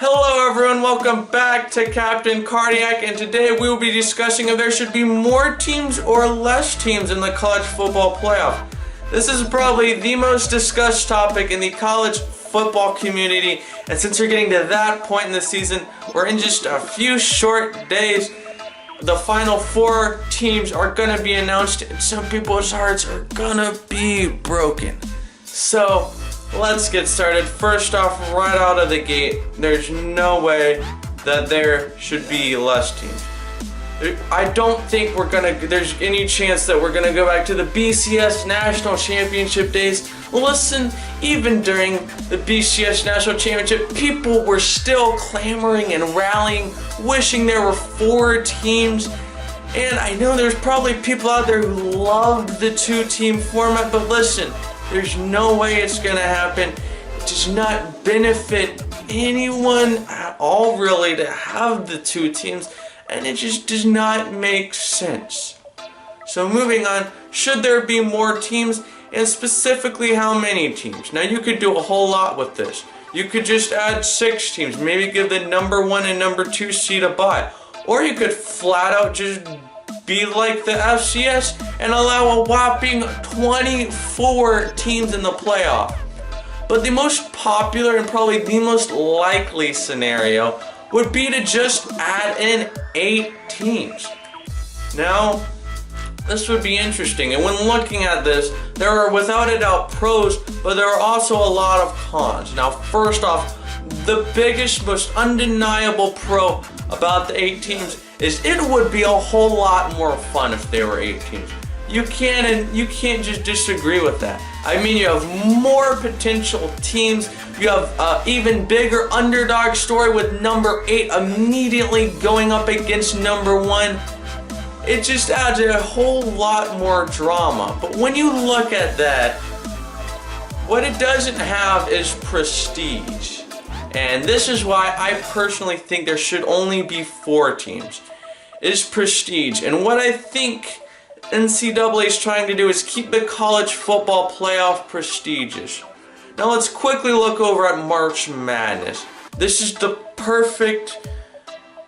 Hello everyone, welcome back to Captain Cardiac, and today we will be discussing if there should be more teams or less teams in the college football playoff. This is probably the most discussed topic in the college football community, and since we're getting to that point in the season, we're in just a few short days. The final four teams are gonna be announced, and some people's hearts are gonna be broken. So, let's get started. First off, right out of the gate, there's no way that there should be less teams. I don't think there's any chance that we're gonna go back to the BCS National Championship days. Listen, even during the BCS National Championship, people were still clamoring and rallying, wishing there were 4 teams. And I know there's probably people out there who loved the 2-team format, but listen, there's no way it's gonna happen. It does not benefit anyone at all really to have the 2 teams, and it just does not make sense. So moving on, should there be more teams, and specifically how many teams? Now you could do a whole lot with this. You could just add 6 teams, maybe give the number 1 and number 2 seed a bye. Or you could flat out just be like the FCS and allow a whopping 24 teams in the playoff. But the most popular and probably the most likely scenario would be to just add in 8 teams. Now, this would be interesting, and when looking at this, there are without a doubt pros, but there are also a lot of cons. Now, first off, the biggest, most undeniable pro about the 8 teams is it would be a whole lot more fun if there were 8 teams. You can't just disagree with that. I mean, you have more potential teams. You have even bigger underdog story with number 8 immediately going up against number 1. It just adds a whole lot more drama. But when you look at that, what it doesn't have is prestige. And this is why I personally think there should only be 4 teams. Is prestige. And what I think NCAA is trying to do is keep the college football playoff prestigious. Now let's quickly look over at March Madness. This is the perfect,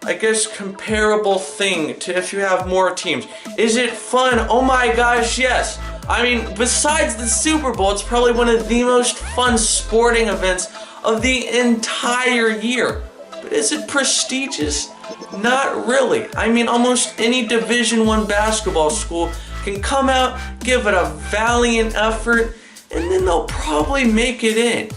I guess, comparable thing to if you have more teams. Is it fun? Oh my gosh, yes. I mean, besides the Super Bowl, it's probably one of the most fun sporting events of the entire year. But is it prestigious? Not really. I mean, almost any Division I basketball school can come out, give it a valiant effort, and then they'll probably make it in.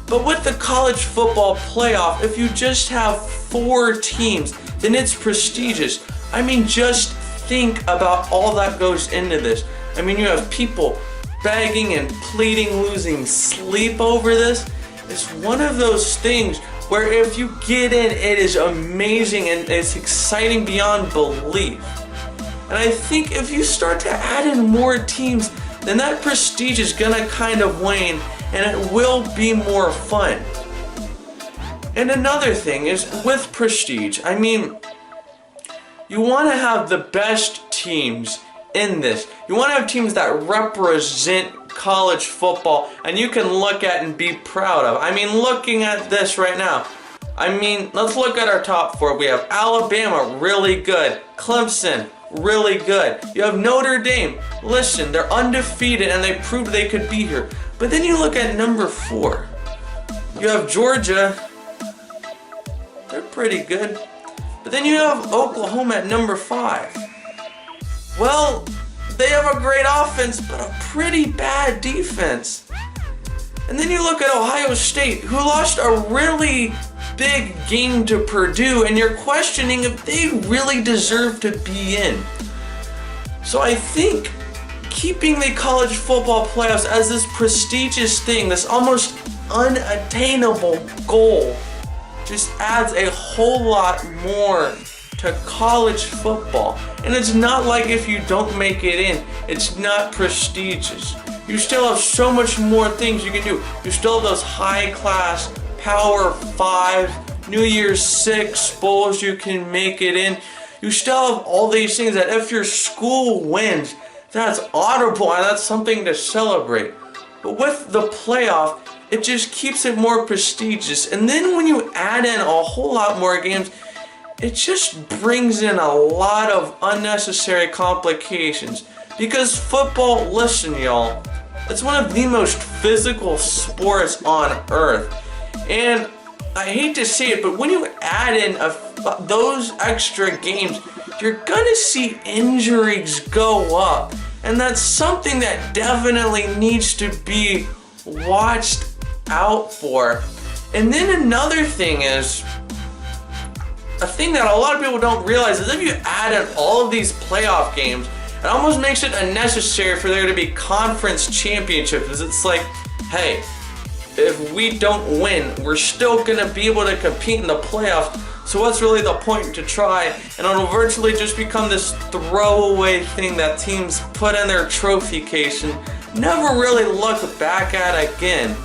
But with the college football playoff, if you just have 4 teams, then it's prestigious. I mean, just think about all that goes into this. I mean, you have people begging and pleading, losing sleep over this. It's one of those things where if you get in, it is amazing and it's exciting beyond belief. And I think if you start to add in more teams, then that prestige is gonna kind of wane and it will be more fun. And another thing is with prestige, I mean, you wanna have the best teams in this. You wanna have teams that represent college football and you can look at and be proud of. I mean, looking at this right now, I mean, let's look at our top 4. We have Alabama, really good. Clemson, really good. You have Notre Dame. Listen, they're undefeated and they proved they could be here. But then you look at number 4. You have Georgia. They're pretty good. But then you have Oklahoma at number 5. Well, they have a great offense, but a pretty bad defense. And then you look at Ohio State, who lost a really big game to Purdue, and you're questioning if they really deserve to be in. So I think keeping the college football playoffs as this prestigious thing, this almost unattainable goal, just adds a whole lot more to college football. And it's not like if you don't make it in, it's not prestigious. You still have so much more things you can do. You still have those high class Power 5, New Year's 6 bowls you can make it in. You still have all these things that if your school wins, that's audible and that's something to celebrate. But with the playoff, it just keeps it more prestigious. And then when you add in a whole lot more games, it just brings in a lot of unnecessary complications. Because football, listen y'all, it's one of the most physical sports on earth. And I hate to say it, but when you add in those extra games, you're gonna see injuries go up. And that's something that definitely needs to be watched out for. And then another thing is, a thing that a lot of people don't realize is if you add in all of these playoff games, it almost makes it unnecessary for there to be conference championships. It's like, hey, if we don't win, we're still gonna be able to compete in the playoffs. So what's really the point to try? And it'll virtually just become this throwaway thing that teams put in their trophy case and never really look back at again.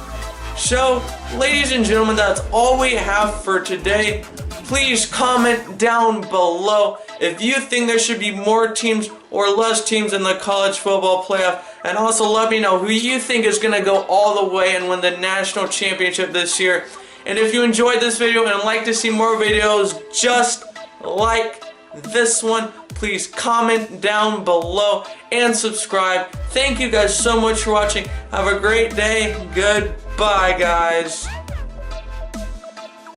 So, ladies and gentlemen, that's all we have for today. Please comment down below if you think there should be more teams or less teams in the college football playoff. And also let me know who you think is going to go all the way and win the national championship this year. And if you enjoyed this video and would like to see more videos just like this one, please comment down below and subscribe. Thank you guys so much for watching. Have a great day. Goodbye, guys.